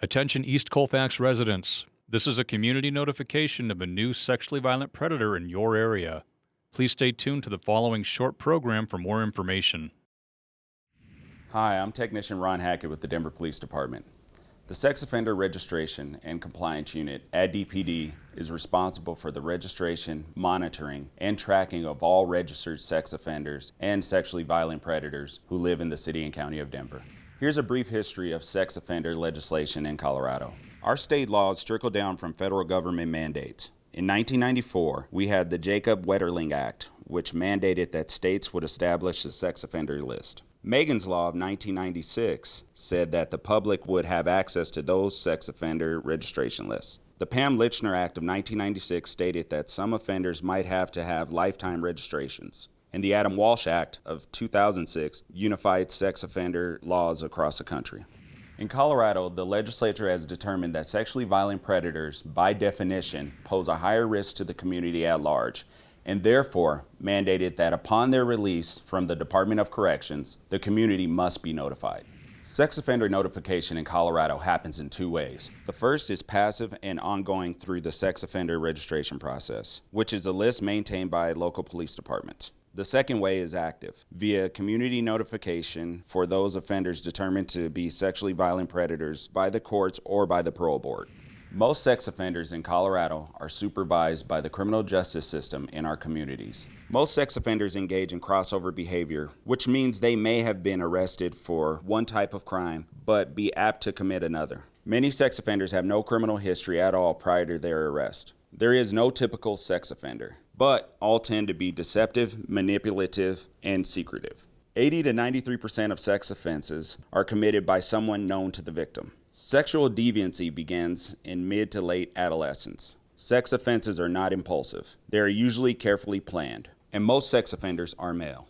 Attention East Colfax residents. This is a community notification of a new sexually violent predator in your area. Please stay tuned to the following short program for more information. Hi, I'm Technician Ron Hackett with the Denver Police Department. The Sex Offender Registration and Compliance Unit at DPD is responsible for the registration, monitoring, and tracking of all registered sex offenders and sexually violent predators who live in the city and county of Denver. Here's a brief history of sex offender legislation in Colorado. Our state laws trickle down from federal government mandates. In 1994, we had the Jacob Wetterling Act, which mandated that states would establish a sex offender list. Megan's Law of 1996 said that the public would have access to those sex offender registration lists. The Pam Lichner Act of 1996 stated that some offenders might have to have lifetime registrations. And the Adam Walsh Act of 2006 unified sex offender laws across the country. In Colorado, the legislature has determined that sexually violent predators, by definition, pose a higher risk to the community at large, and therefore mandated that upon their release from the Department of Corrections, the community must be notified. Sex offender notification in Colorado happens in two ways. The first is passive and ongoing through the sex offender registration process, which is a list maintained by local police departments. The second way is active, via community notification for those offenders determined to be sexually violent predators by the courts or by the parole board. Most sex offenders in Colorado are supervised by the criminal justice system in our communities. Most sex offenders engage in crossover behavior, which means they may have been arrested for one type of crime, but be apt to commit another. Many sex offenders have no criminal history at all prior to their arrest. There is no typical sex offender, but all tend to be deceptive, manipulative, and secretive. 80 to 93% of sex offenses are committed by someone known to the victim. Sexual deviancy begins in mid to late adolescence. Sex offenses are not impulsive. They are usually carefully planned, and most sex offenders are male.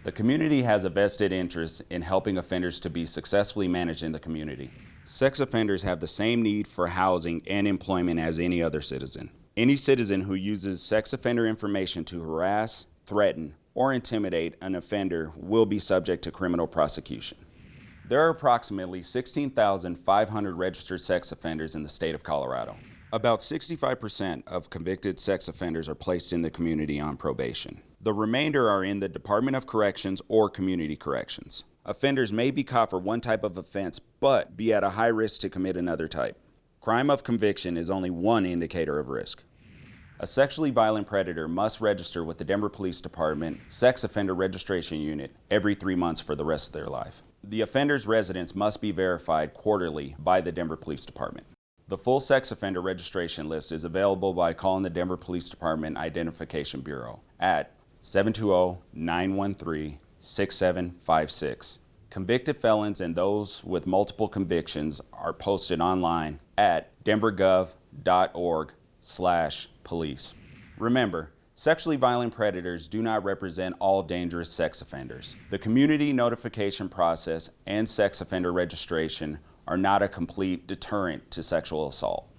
The community has a vested interest in helping offenders to be successfully managed in the community. Sex offenders have the same need for housing and employment as any other citizen. Any citizen who uses sex offender information to harass, threaten, or intimidate an offender will be subject to criminal prosecution. There are approximately 16,500 registered sex offenders in the state of Colorado. About 65% of convicted sex offenders are placed in the community on probation. The remainder are in the Department of Corrections or Community Corrections. Offenders may be caught for one type of offense, but be at a high risk to commit another type. Crime of conviction is only one indicator of risk. A sexually violent predator must register with the Denver Police Department Sex Offender Registration Unit every 3 months for the rest of their life. The offender's residence must be verified quarterly by the Denver Police Department. The full sex offender registration list is available by calling the Denver Police Department Identification Bureau at 720-913-6756. Convicted felons and those with multiple convictions are posted online at denvergov.org/police. Remember, sexually violent predators do not represent all dangerous sex offenders. The community notification process and sex offender registration are not a complete deterrent to sexual assault.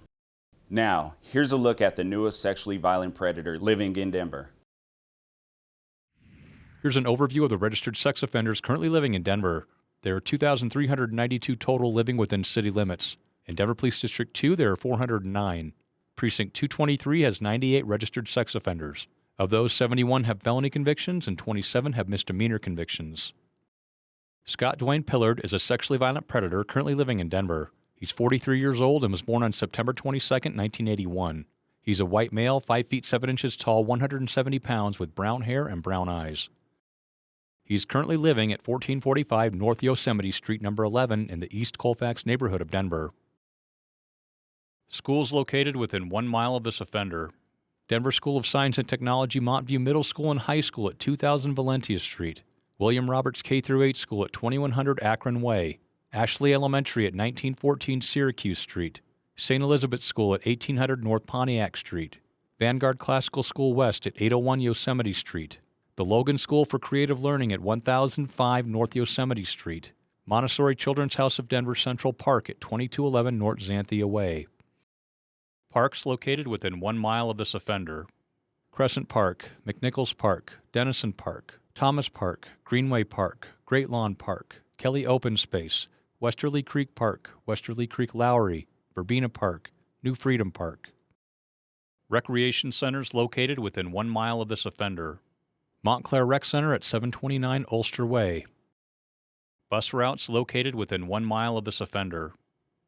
Now, here's a look at the newest sexually violent predator living in Denver. Here's an overview of the registered sex offenders currently living in Denver. There are 2,392 total living within city limits. In Denver Police District 2, there are 409. Precinct 223 has 98 registered sex offenders. Of those, 71 have felony convictions and 27 have misdemeanor convictions. Scott Duane Pillard is a sexually violent predator currently living in Denver. He's 43 years old and was born on September 22, 1981. He's a white male, 5 feet 7 inches tall, 170 pounds, with brown hair and brown eyes. He's currently living at 1445 North Yosemite Street, number 11, in the East Colfax neighborhood of Denver. Schools located within 1 mile of this offender: Denver School of Science and Technology, Montview Middle School and High School at 2000 Valentia Street, William Roberts K-8 School at 2100 Akron Way, Ashley Elementary at 1914 Syracuse Street, St. Elizabeth School at 1800 North Pontiac Street, Vanguard Classical School West at 801 Yosemite Street, the Logan School for Creative Learning at 1005 North Yosemite Street, Montessori Children's House of Denver Central Park at 2211 North Xanthia Way. Parks located within 1 mile of this offender: Crescent Park, McNichols Park, Dennison Park, Thomas Park, Greenway Park, Great Lawn Park, Kelly Open Space, Westerly Creek Park, Westerly Creek Lowry, Verbena Park, New Freedom Park. Recreation centers located within 1 mile of this offender. Montclair Rec Center at 729 Ulster Way. Bus routes located within 1 mile of this offender.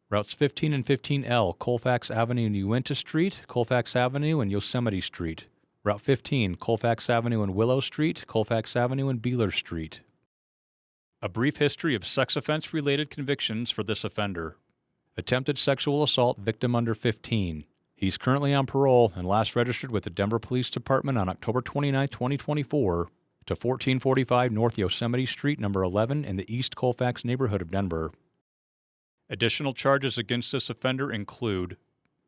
Routes 15 and 15L, Colfax Avenue and Uinta Street, Colfax Avenue and Yosemite Street. Route 15, Colfax Avenue and Willow Street, Colfax Avenue and Beeler Street. A brief history of sex offense-related convictions for this offender. Attempted sexual assault victim under 15. He's currently on parole and last registered with the Denver Police Department on October 29, 2024, to 1445 North Yosemite Street, number 11, in the East Colfax neighborhood of Denver. Additional charges against this offender include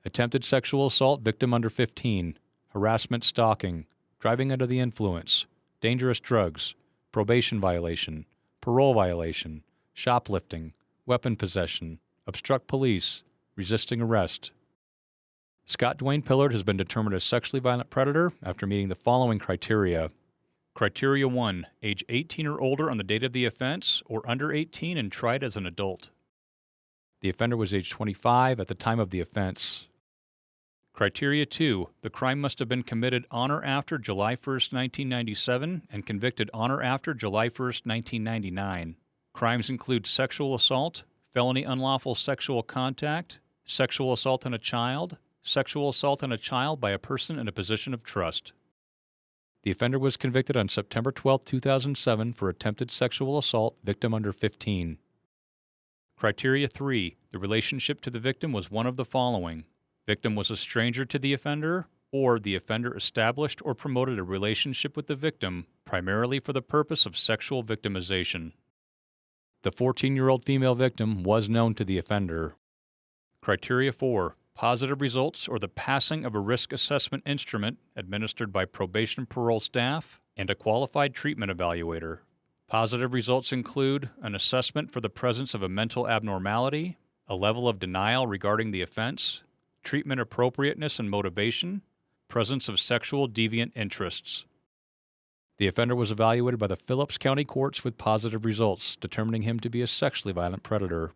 attempted sexual assault victim under 15, harassment stalking, driving under the influence, dangerous drugs, probation violation, parole violation, shoplifting, weapon possession, obstruct police, resisting arrest. Scott Duane Pillard has been determined a sexually violent predator after meeting the following criteria. Criteria 1, age 18 or older on the date of the offense, or under 18 and tried as an adult. The offender was age 25 at the time of the offense. Criteria 2, the crime must have been committed on or after July 1, 1997 and convicted on or after July 1, 1999. Crimes include sexual assault, felony unlawful sexual contact, sexual assault on a child by a person in a position of trust. The offender was convicted on September 12, 2007 for attempted sexual assault victim under 15. Criteria 3, the relationship to the victim was one of the following. Victim was a stranger to the offender, or the offender established or promoted a relationship with the victim primarily for the purpose of sexual victimization. The 14-year-old female victim was known to the offender. Criteria 4, positive results or the passing of a risk assessment instrument administered by probation parole staff and a qualified treatment evaluator. Positive results include an assessment for the presence of a mental abnormality, a level of denial regarding the offense, treatment appropriateness and motivation, presence of sexual deviant interests. The offender was evaluated by the Phillips County Courts with positive results, determining him to be a sexually violent predator.